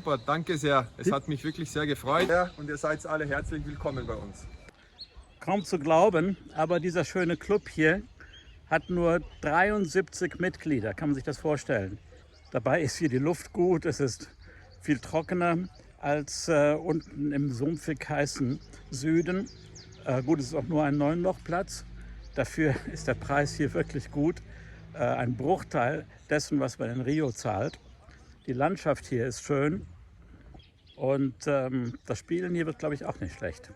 super, danke sehr. Es hat mich wirklich sehr gefreut. Ja, und ihr seid alle herzlich willkommen bei uns. Kaum zu glauben, aber dieser schöne Club hier hat nur 73 Mitglieder. Kann man sich das vorstellen? Dabei ist hier die Luft gut, es ist viel trockener als unten im sumpfig heißen Süden. Gut, es ist auch nur ein 9-Loch-Platz. Dafür ist der Preis hier wirklich gut. Ein Bruchteil dessen, was man in Rio zahlt. Die Landschaft hier ist schön und das Spielen hier wird, glaube ich, auch nicht schlecht.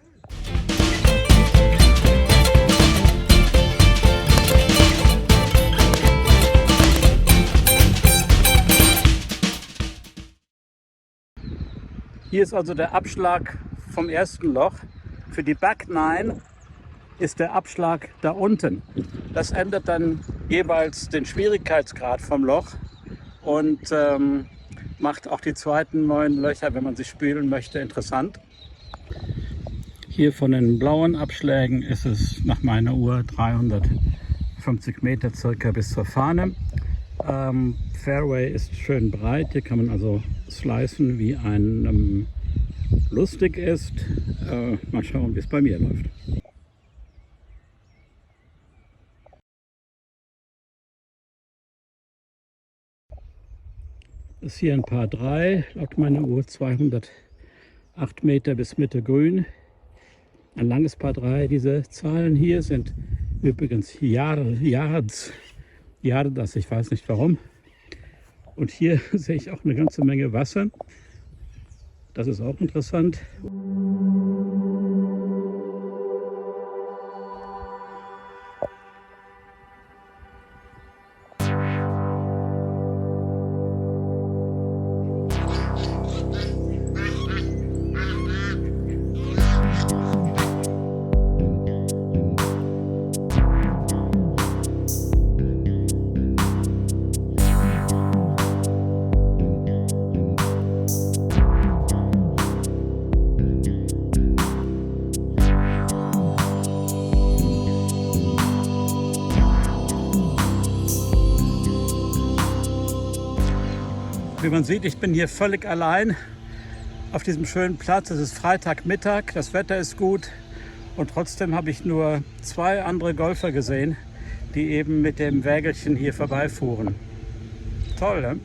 Hier ist also der Abschlag vom ersten Loch. Für die Back Nine ist der Abschlag da unten. Das ändert dann jeweils den Schwierigkeitsgrad vom Loch und macht auch die zweiten 9 Löcher, wenn man sie spielen möchte, interessant. Hier von den blauen Abschlägen ist es nach meiner Uhr 350 Meter circa bis zur Fahne. Fairway ist schön breit, hier kann man also slicen, wie einem lustig ist. Mal schauen, wie es bei mir läuft. Das ist hier ein Par 3, laut meiner Uhr 208 Meter bis Mitte grün. Ein langes Par 3. Diese Zahlen hier sind übrigens Yards, ich weiß nicht warum. Und hier sehe ich auch eine ganze Menge Wasser. Das ist auch interessant. Wie man sieht, ich bin hier völlig allein auf diesem schönen Platz. Es ist Freitagmittag, das Wetter ist gut und trotzdem habe ich nur 2 andere Golfer gesehen, die eben mit dem Wägelchen hier vorbeifuhren. Toll, ne?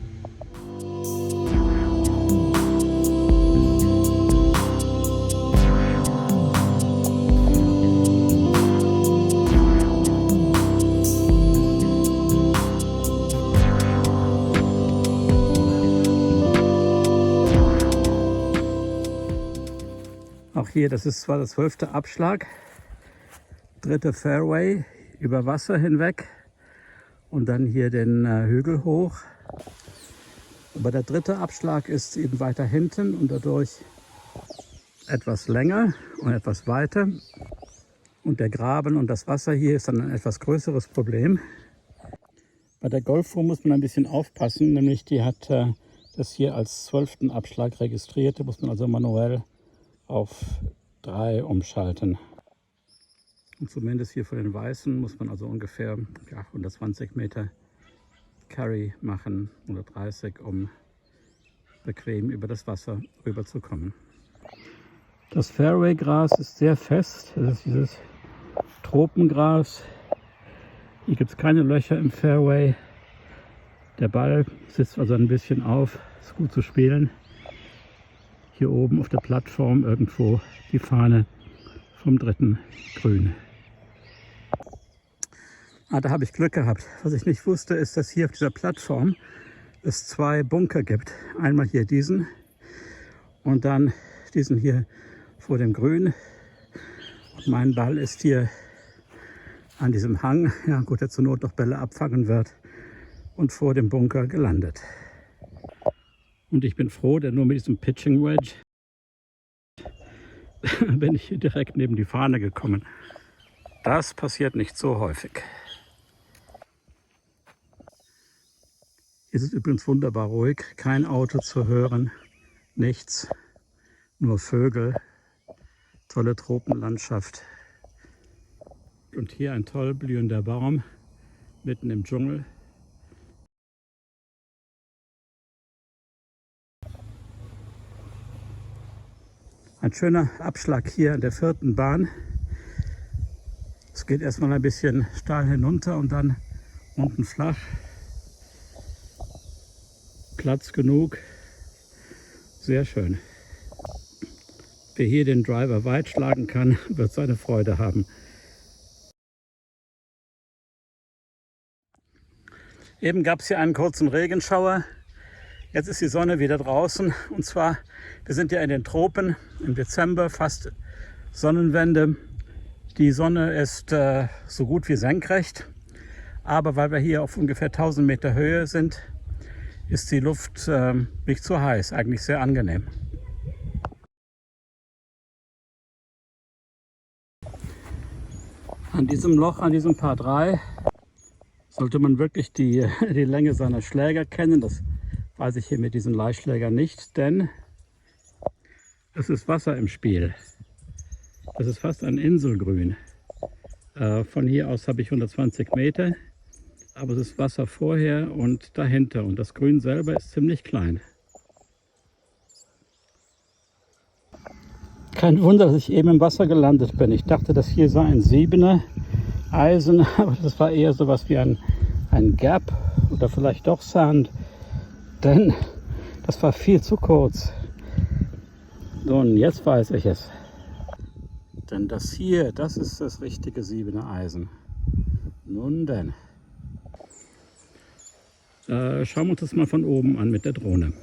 Auch hier, das ist zwar der 12. Abschlag, 3. Fairway über Wasser hinweg und dann hier den Hügel hoch. Aber der 3. Abschlag ist eben weiter hinten und dadurch etwas länger und etwas weiter. Und der Graben und das Wasser hier ist dann ein etwas größeres Problem. Bei der Golfuhr muss man ein bisschen aufpassen, nämlich die hat das hier als 12. Abschlag registriert. Da muss man also manuell auf 3 umschalten. Und zumindest hier von den Weißen muss man also ungefähr 120 Meter Carry machen oder 30, um bequem über das Wasser rüberzukommen. Das Fairway-Gras ist sehr fest. Das ist dieses Tropengras. Hier gibt es keine Löcher im Fairway. Der Ball sitzt also ein bisschen auf. Ist gut zu spielen. Hier oben auf der Plattform irgendwo die Fahne vom 3. Grün. Da habe ich Glück gehabt. Was ich nicht wusste, ist, dass hier auf dieser Plattform es 2 Bunker gibt. Einmal hier diesen und dann diesen hier vor dem Grün. Und mein Ball ist hier an diesem Hang, ja gut, der zur Not noch Bälle abfangen wird, und vor dem Bunker gelandet. Und ich bin froh, denn nur mit diesem Pitching Wedge bin ich hier direkt neben die Fahne gekommen. Das passiert nicht so häufig. Hier ist es übrigens wunderbar ruhig, kein Auto zu hören, nichts, nur Vögel, tolle Tropenlandschaft. Und hier ein toll blühender Baum mitten im Dschungel. Ein schöner Abschlag hier an der 4. Bahn. Es geht erstmal ein bisschen steil hinunter und dann unten flach. Platz genug. Sehr schön. Wer hier den Driver weit schlagen kann, wird seine Freude haben. Eben gab es hier einen kurzen Regenschauer. Jetzt ist die Sonne wieder draußen. Und zwar, wir sind ja in den Tropen im Dezember, fast Sonnenwende. Die Sonne ist so gut wie senkrecht. Aber weil wir hier auf ungefähr 1000 Meter Höhe sind, ist die Luft nicht zu heiß, eigentlich sehr angenehm. An diesem Loch, an diesem Paar 3, sollte man wirklich die Länge seiner Schläger kennen. Das weiß ich hier mit diesen Leihschlägern nicht, denn es ist Wasser im Spiel. Das ist fast ein Inselgrün. Von hier aus habe ich 120 Meter, aber es ist Wasser vorher und dahinter und das Grün selber ist ziemlich klein. Kein Wunder, dass ich eben im Wasser gelandet bin. Ich dachte, das hier sei ein 7er Eisen, aber das war eher so was wie ein Gap oder vielleicht doch Sand, denn das war viel zu kurz. Nun, jetzt weiß ich es. Denn das hier, das ist das richtige 7er Eisen. Nun denn. Schauen wir uns das mal von oben an mit der Drohne.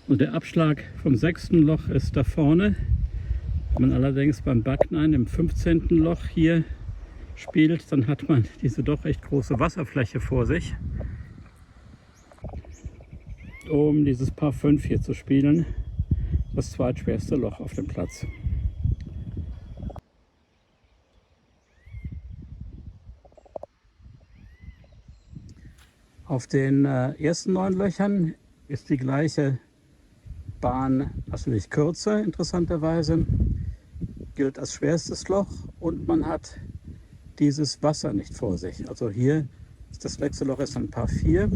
Und der Abschlag vom 6. Loch ist da vorne. Wenn man allerdings beim Backnein im 15. Loch hier spielt, dann hat man diese doch echt große Wasserfläche vor sich, um dieses Paar 5 hier zu spielen. Das zweitschwerste Loch auf dem Platz. Auf den ersten 9 Löchern ist die gleiche Bahn natürlich kürzer, interessanterweise, gilt als schwerstes Loch und man hat dieses Wasser nicht vor sich. Also hier ist das Wechselloch ist ein Paar 4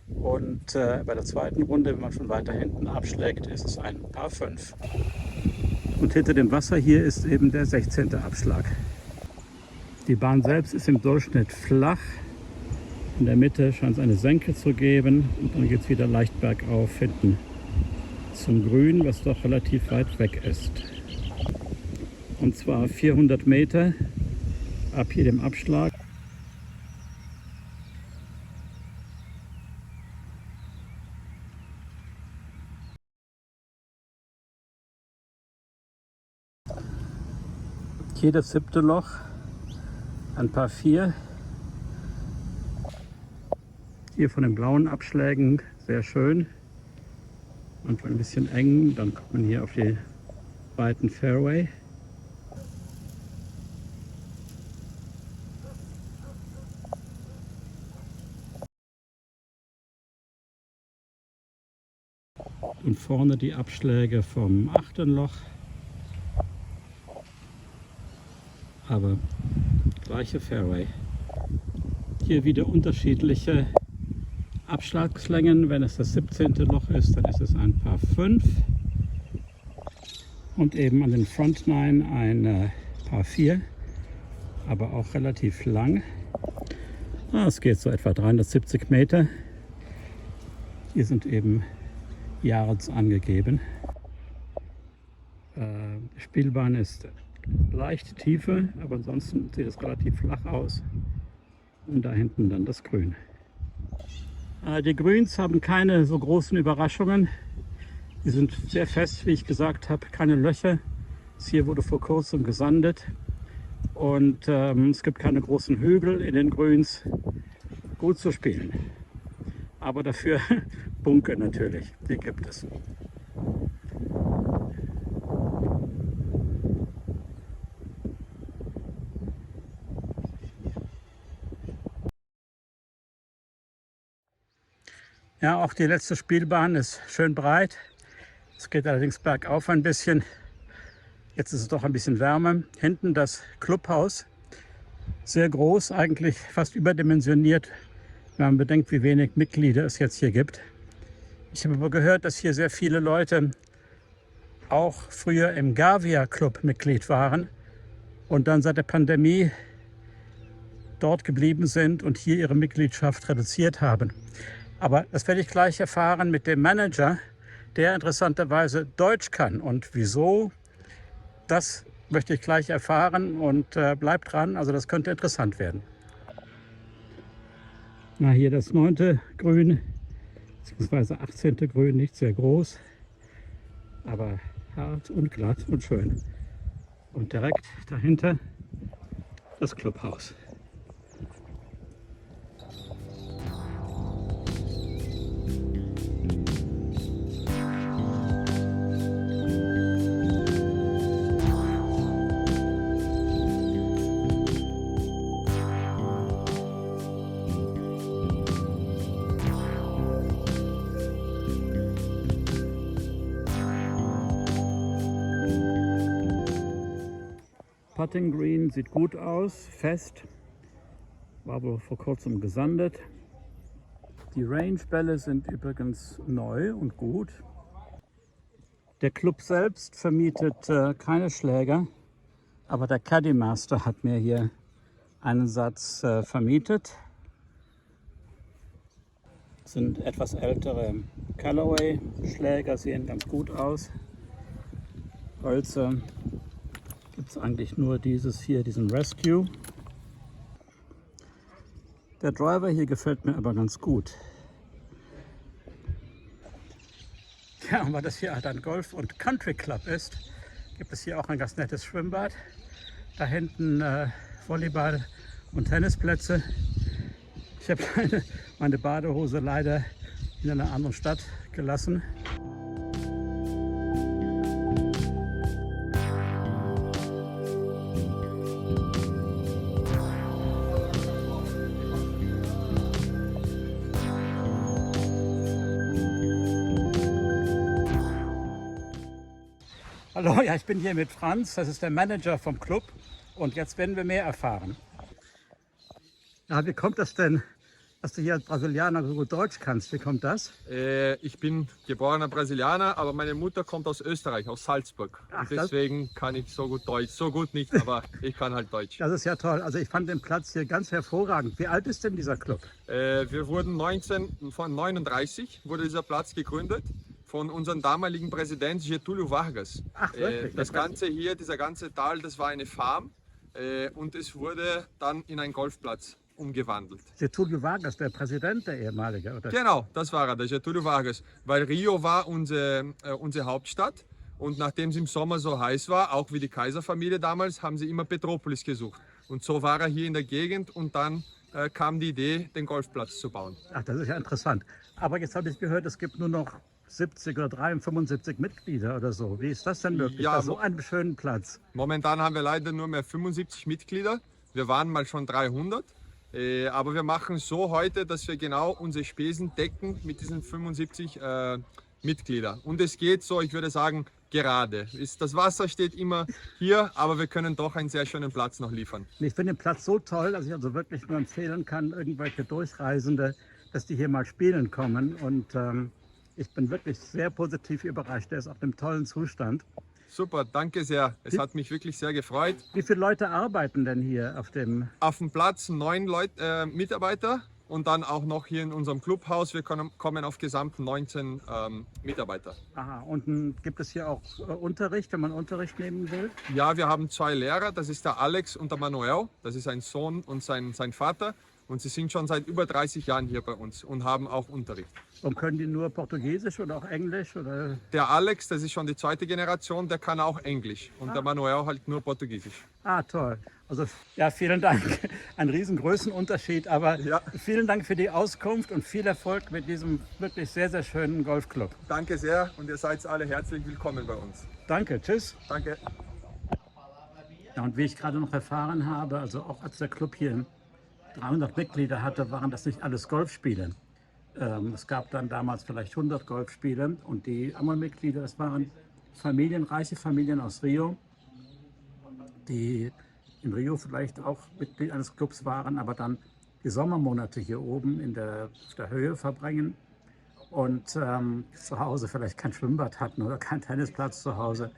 und bei der zweiten Runde, wenn man schon weiter hinten abschlägt, ist es ein Paar 5. Und hinter dem Wasser hier ist eben der 16. Abschlag. Die Bahn selbst ist im Durchschnitt flach. In der Mitte scheint es eine Senke zu geben und dann geht es wieder leicht bergauf hinten zum Grün, was doch relativ weit weg ist. Und zwar 400 Meter ab hier dem Abschlag. Hier das 7. Loch, ein Paar 4. Hier von den blauen Abschlägen sehr schön. Und ein bisschen eng, dann kommt man hier auf die weiten Fairway. Und vorne die Abschläge vom 8. Loch. Aber gleiche Fairway. Hier wieder unterschiedliche Abschlagslängen. Wenn es das 17. Loch ist, dann ist es ein Paar 5. Und eben an den Front 9 ein Paar 4, aber auch relativ lang. Es geht so etwa 370 Meter. Hier sind eben Yards angegeben. Spielbahn ist leicht Tiefe, aber ansonsten sieht es relativ flach aus. Und da hinten dann das Grün. Die Grüns haben keine so großen Überraschungen. Die sind sehr fest, wie ich gesagt habe, keine Löcher. Das hier wurde vor kurzem gesandet. Und es gibt keine großen Hügel in den Grüns. Gut zu spielen. Aber dafür Bunker natürlich, die gibt es. Ja, auch die letzte Spielbahn ist schön breit. Es geht allerdings bergauf ein bisschen. Jetzt ist es doch ein bisschen wärmer. Hinten das Clubhaus. Sehr groß, eigentlich fast überdimensioniert, wenn man bedenkt, wie wenig Mitglieder es jetzt hier gibt. Ich habe aber gehört, dass hier sehr viele Leute auch früher im Gavia Club Mitglied waren und dann seit der Pandemie dort geblieben sind und hier ihre Mitgliedschaft reduziert haben. Aber das werde ich gleich erfahren mit dem Manager, der interessanterweise Deutsch kann. Und wieso, das möchte ich gleich erfahren und bleibt dran, also das könnte interessant werden. Na, hier das 9. Grün, beziehungsweise 18. Grün, nicht sehr groß, aber hart und glatt und schön. Und direkt dahinter das Clubhaus. Putting Green sieht gut aus, fest, war wohl vor kurzem gesandet. Die Range-Bälle sind übrigens neu und gut. Der Club selbst vermietet keine Schläger, aber der Caddy Master hat mir hier einen Satz vermietet. Das sind etwas ältere Callaway-Schläger, sehen ganz gut aus. Hölzer. Gibt es eigentlich nur dieses hier, diesen Rescue. Der Driver hier gefällt mir aber ganz gut. Ja, und weil das hier halt ein Golf- und Country Club ist, gibt es hier auch ein ganz nettes Schwimmbad. Da hinten Volleyball- und Tennisplätze. Ich habe meine Badehose leider in einer anderen Stadt gelassen. Hallo, ja, ich bin hier mit Franz, das ist der Manager vom Club und jetzt werden wir mehr erfahren. Ja, wie kommt das denn, dass du hier als Brasilianer so gut Deutsch kannst? Wie kommt das? Ich bin geborener Brasilianer, aber meine Mutter kommt aus Österreich, aus Salzburg. Ach, und deswegen kann ich so gut Deutsch. So gut nicht, aber ich kann halt Deutsch. Das ist ja toll. Also ich fand den Platz hier ganz hervorragend. Wie alt ist denn dieser Club? Wir wurden 1939 wurde dieser Platz gegründet. Von unserem damaligen Präsident Getúlio Vargas. Ach, wirklich? Das Ganze hier, dieser ganze Tal, das war eine Farm und es wurde dann in einen Golfplatz umgewandelt. Getúlio Vargas, der Präsident, der ehemalige, oder? Genau, das war er, der Getúlio Vargas. Weil Rio war unsere Hauptstadt und nachdem es im Sommer so heiß war, auch wie die Kaiserfamilie damals, haben sie immer Petropolis gesucht. Und so war er hier in der Gegend und dann kam die Idee, den Golfplatz zu bauen. Ach, das ist ja interessant. Aber jetzt habe ich gehört, es gibt nur noch 70 oder 75 Mitglieder oder so. Wie ist das denn möglich? Ja, bei so einem schönen Platz. Momentan haben wir leider nur mehr 75 Mitglieder. Wir waren mal schon 300. Aber wir machen es so heute, dass wir genau unsere Spesen decken mit diesen 75 Mitgliedern. Und es geht so, ich würde sagen, gerade. Das Wasser steht immer hier, aber wir können doch einen sehr schönen Platz noch liefern. Ich finde den Platz so toll, dass ich also wirklich nur empfehlen kann, irgendwelche Durchreisende, dass die hier mal spielen kommen. Und ich bin wirklich sehr positiv überrascht. Der ist auf einem tollen Zustand. Super, danke sehr. Es hat mich wirklich sehr gefreut. Wie viele Leute arbeiten denn hier auf dem? Auf dem Platz 9 Mitarbeiter und dann auch noch hier in unserem Clubhaus. Wir kommen auf gesamt 19 Mitarbeiter. Aha, und gibt es hier auch Unterricht, wenn man Unterricht nehmen will? Ja, wir haben 2 Lehrer, das ist der Alex und der Manuel. Das ist ein Sohn und sein Vater. Und sie sind schon seit über 30 Jahren hier bei uns und haben auch Unterricht. Und können die nur Portugiesisch oder auch Englisch? Oder? Der Alex, das ist schon die 2. Generation, der kann auch Englisch. Und der Manuel halt nur Portugiesisch. Ah, toll. Also ja, vielen Dank. Ein riesen Größenunterschied, aber Ja. vielen Dank für die Auskunft und viel Erfolg mit diesem wirklich sehr, sehr schönen Golfclub. Danke sehr und ihr seid alle herzlich willkommen bei uns. Danke, tschüss. Danke. Ja, und wie ich gerade noch erfahren habe, also auch als der Club hier 300 Mitglieder hatte, waren das nicht alles Golfspiele. Es gab dann damals vielleicht 100 Golfspiele und die anderen Mitglieder, das waren Familien, reiche Familien aus Rio, die in Rio vielleicht auch Mitglied eines Clubs waren, aber dann die Sommermonate hier oben auf der Höhe verbringen und zu Hause vielleicht kein Schwimmbad hatten oder keinen Tennisplatz zu Hause.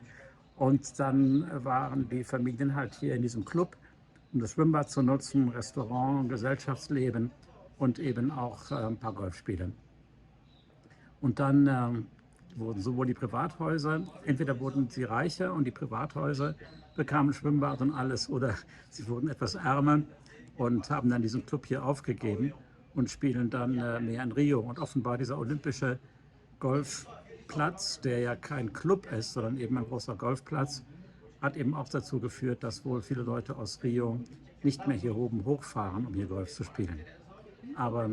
Und dann waren die Familien halt hier in diesem Club, um das Schwimmbad zu nutzen, Restaurant, Gesellschaftsleben und eben auch ein paar Golfspiele. Und dann wurden sowohl die Privathäuser, entweder wurden sie reicher und die Privathäuser bekamen Schwimmbad und alles, oder sie wurden etwas ärmer und haben dann diesen Club hier aufgegeben und spielen dann mehr in Rio. Und offenbar dieser olympische Golfplatz, der ja kein Club ist, sondern eben ein großer Golfplatz, hat eben auch dazu geführt, dass wohl viele Leute aus Rio nicht mehr hier oben hochfahren, um hier Golf zu spielen. Aber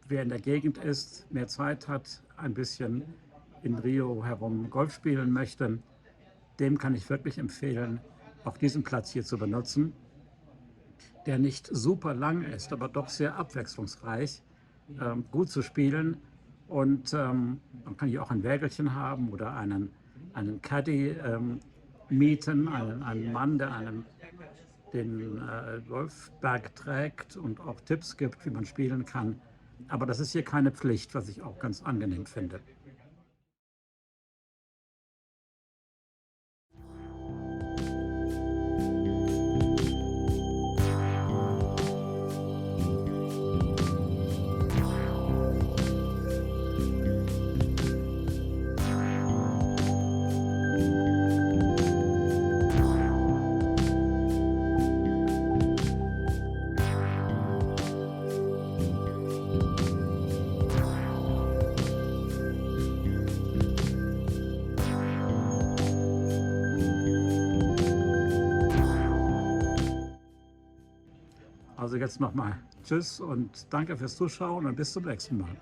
wer in der Gegend ist, mehr Zeit hat, ein bisschen in Rio herum Golf spielen möchte, dem kann ich wirklich empfehlen, auch diesen Platz hier zu benutzen, der nicht super lang ist, aber doch sehr abwechslungsreich, gut zu spielen. Und man kann hier auch ein Wägelchen haben oder einen Caddy mieten, einen Mann, der den Golfbag trägt und auch Tipps gibt, wie man spielen kann. Aber das ist hier keine Pflicht, was ich auch ganz angenehm finde. Also jetzt nochmal Tschüss und danke fürs Zuschauen und bis zum nächsten Mal.